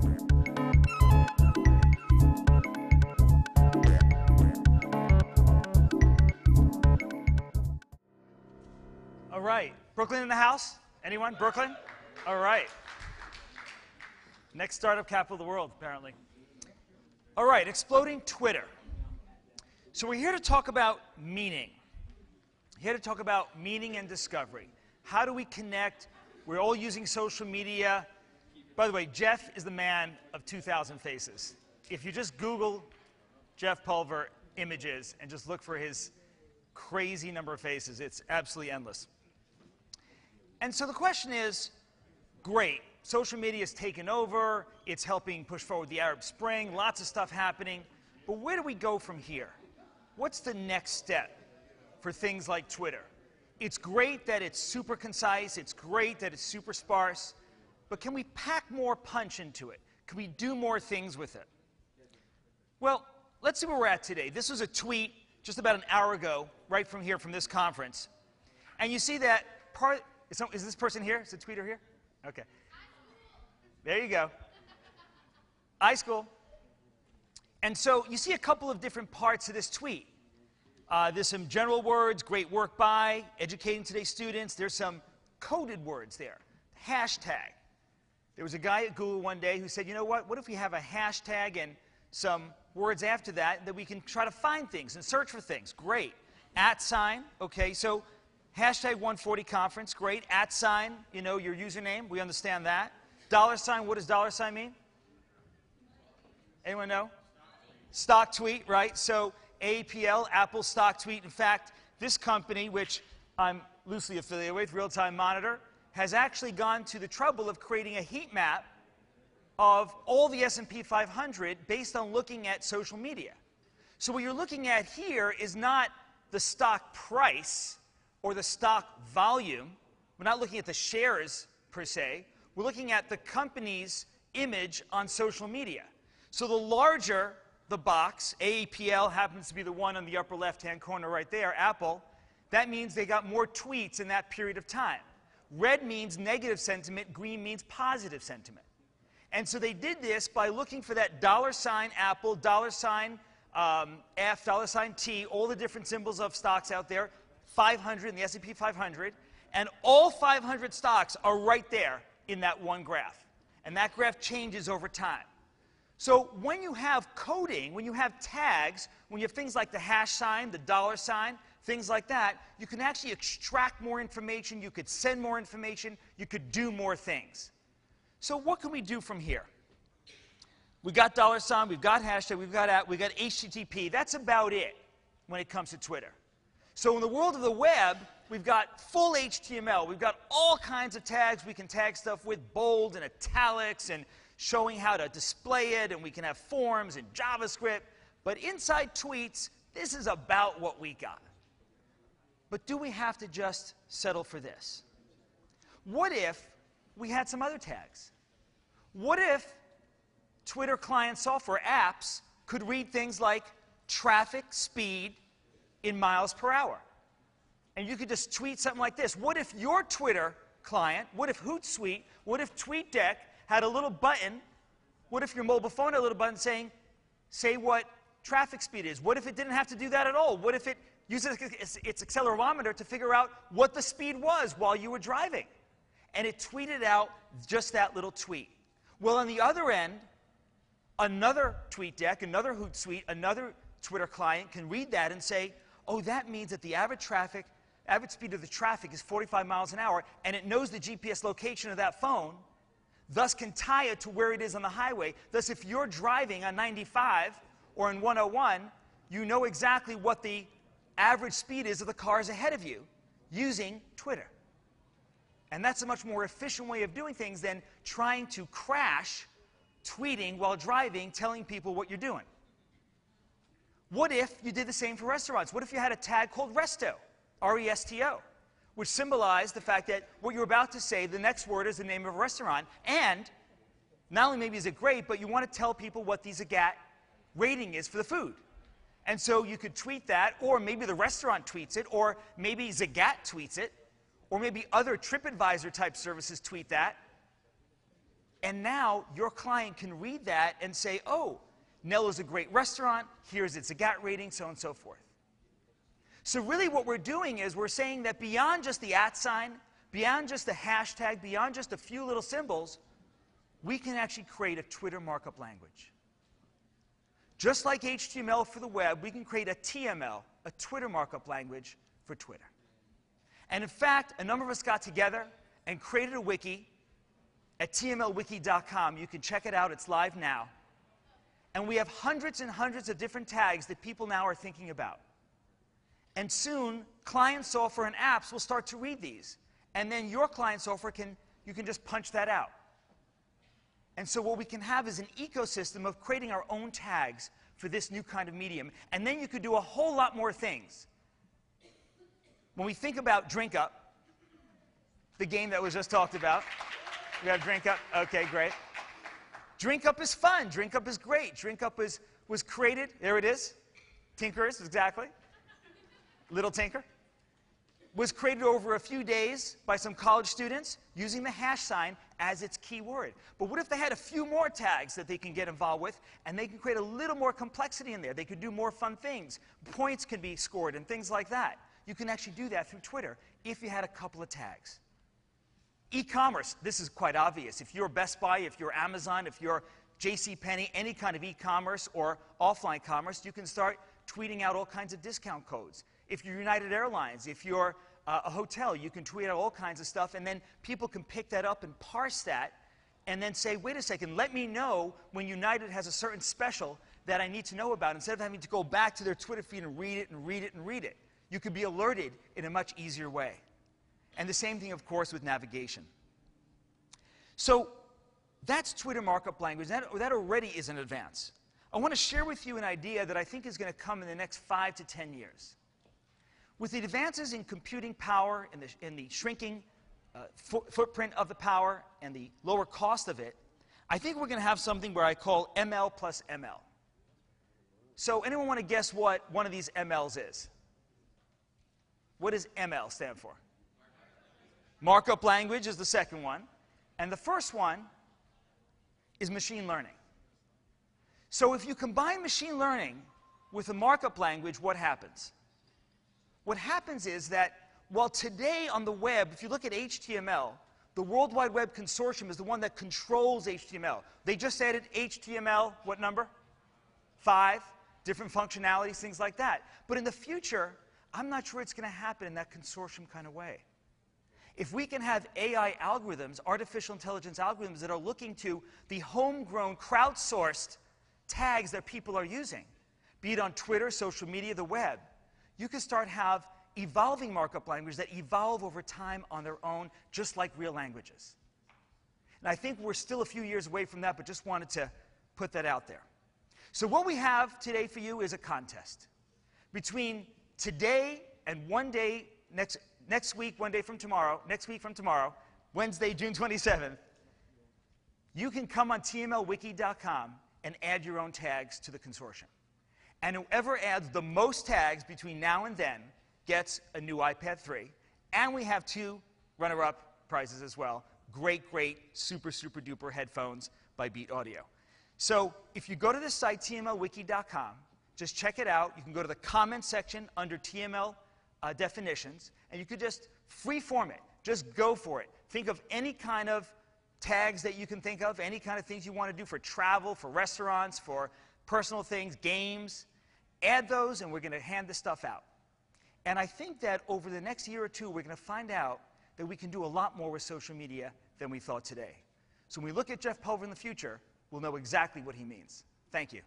All right. Brooklyn in the house? Anyone? Brooklyn? All right. Next startup capital of the world, apparently. All right, exploding Twitter. So we're here to talk about meaning. Here to talk about meaning and discovery. How do we connect? We're all using social media. By the way, Jeff is the man of 2,000 faces. If you just Google Jeff Pulver images and just look for his crazy number of faces, it's absolutely endless. And so the question is, great, social media has taken over, it's helping push forward the Arab Spring, lots of stuff happening, but where do we go from here? What's the next step for things like Twitter? It's great that it's super concise, it's great that it's super sparse, but can we pack more punch into it? Can we do more things with it? Well, let's see where we're at today. This was a tweet just about an hour ago, right from here, from this conference. And you see that part. Is this person here? Is the tweeter here? Okay. There you go. iSchool. And so you see a couple of different parts of this tweet. There's some general words, great work by, educating today's students. There's some coded words there. Hashtag. There was a guy at Google one day who said, you know what if we have a hashtag and some words after that we can try to find things and search for things. Great. @ okay, so hashtag 140 conference, great. @ you know, your username, we understand that. $, what does $, mean? Anyone know? Stock tweet, right? So APL, Apple stock tweet. In fact, this company, which I'm loosely affiliated with, Real Time Monitor, has actually gone to the trouble of creating a heat map of all the S&P 500 based on looking at social media. So what you're looking at here is not the stock price or the stock volume. We're not looking at the shares per se. We're looking at the company's image on social media. So the larger the box, AAPL happens to be the one on the upper left-hand corner right there, Apple, that means they got more tweets in that period of time. Red means negative sentiment, green means positive sentiment. And so they did this by looking for that $ Apple, $F, $T, all the different symbols of stocks out there, 500 in the S&P 500, and all 500 stocks are right there in that one graph. And that graph changes over time. So when you have coding, when you have tags, when you have things like the #, the $, things like that, you can actually extract more information, you could send more information, you could do more things. So what can we do from here? We've got $, we've got hashtag, we've got HTTP. That's about it when it comes to Twitter. So in the world of the web, we've got full HTML. We've got all kinds of tags. We can tag stuff with bold and italics and showing how to display it, and we can have forms and JavaScript. But inside tweets, this is about what we got. But do we have to just settle for this? What if we had some other tags? What if Twitter client software apps could read things like traffic speed in miles per hour? And you could just tweet something like this. What if your Twitter client, what if Hootsuite, what if TweetDeck had a little button, what if your mobile phone had a little button saying, say what traffic speed is? What if it didn't have to do that at all? What if it uses its accelerometer to figure out what the speed was while you were driving? And it tweeted out just that little tweet. Well, on the other end, another TweetDeck, another Hootsuite, another Twitter client can read that and say, oh, that means that the average speed of the traffic is 45 miles an hour, and it knows the GPS location of that phone, thus can tie it to where it is on the highway. Thus, if you're driving on 95 or in 101, you know exactly what the average speed is of the cars ahead of you using Twitter. And that's a much more efficient way of doing things than trying to crash tweeting while driving, telling people what you're doing. What if you did the same for restaurants? What if you had a tag called Resto, R-E-S-T-O, which symbolized the fact that what you're about to say, the next word is the name of a restaurant, and not only maybe is it great, but you want to tell people what the Zagat rating is for the food. And so you could tweet that, or maybe the restaurant tweets it, or maybe Zagat tweets it, or maybe other TripAdvisor type services tweet that. And now your client can read that and say, oh, Nello's a great restaurant, here's its AGAT rating, so on and so forth. So really what we're doing is we're saying that beyond just the @ sign, beyond just the hashtag, beyond just a few little symbols, we can actually create a Twitter markup language. Just like HTML for the web, we can create a TML, a Twitter markup language for Twitter. And in fact, a number of us got together and created a wiki at tmlwiki.com. You can check it out, it's live now. And we have hundreds and hundreds of different tags that people now are thinking about. And soon, client software and apps will start to read these. And then your client software you can just punch that out. And so what we can have is an ecosystem of creating our own tags for this new kind of medium. And then you could do a whole lot more things. When we think about Drink Up, the game that was just talked about, we have Drink Up. Okay, great. Drink Up is fun. Drink Up is great. Drink Up was created. There it is. Tinkers, exactly. Little Tinker. Was created over a few days by some college students using the hash sign as its keyword. But what if they had a few more tags that they can get involved with, and they can create a little more complexity in there? They could do more fun things. Points can be scored and things like that. You can actually do that through Twitter if you had a couple of tags. E-commerce, this is quite obvious. If you're Best Buy, if you're Amazon, if you're JCPenney, any kind of e-commerce or offline commerce, you can start tweeting out all kinds of discount codes. If you're United Airlines, if you're a hotel, you can tweet out all kinds of stuff, and then people can pick that up and parse that and then say, wait a second, let me know when United has a certain special that I need to know about, instead of having to go back to their Twitter feed and read it and read it and read it. You could be alerted in a much easier way. And the same thing, of course, with navigation. So that's Twitter markup language. That already is an advance. I want to share with you an idea that I think is going to come in the next 5 to 10 years. With the advances in computing power and the shrinking footprint of the power and the lower cost of it, I think we're going to have something where I call ML plus ML. So anyone want to guess what one of these MLs is? What does ML stand for? Markup language is the second one. And the first one is machine learning. So if you combine machine learning with a markup language, what happens? What happens is that while today on the web, if you look at HTML, the World Wide Web Consortium is the one that controls HTML. They just added HTML, what number? 5, different functionalities, things like that. But in the future, I'm not sure it's going to happen in that consortium kind of way. If we can have AI algorithms, artificial intelligence algorithms that are looking to the homegrown, crowdsourced tags that people are using, be it on Twitter, social media, the web, you can start have evolving markup languages that evolve over time on their own, just like real languages. And I think we're still a few years away from that, but just wanted to put that out there. So what we have today for you is a contest. Between today and one day, next week, one day from tomorrow, next week from tomorrow, Wednesday, June 27th, you can come on tmlwiki.com and add your own tags to the consortium. And whoever adds the most tags between now and then gets a new iPad 3. And we have 2 runner-up prizes as well. Great, great, super, super duper headphones by Beat Audio. So if you go to this site, tmlwiki.com, just check it out. You can go to the comment section under TML definitions, and you could just free-form it. Just go for it. Think of any kind of tags that you can think of, any kind of things you want to do for travel, for restaurants, for personal things, games. Add those, and we're going to hand this stuff out. And I think that over the next year or two, we're going to find out that we can do a lot more with social media than we thought today. So when we look at Jeff Pulver in the future, we'll know exactly what he means. Thank you.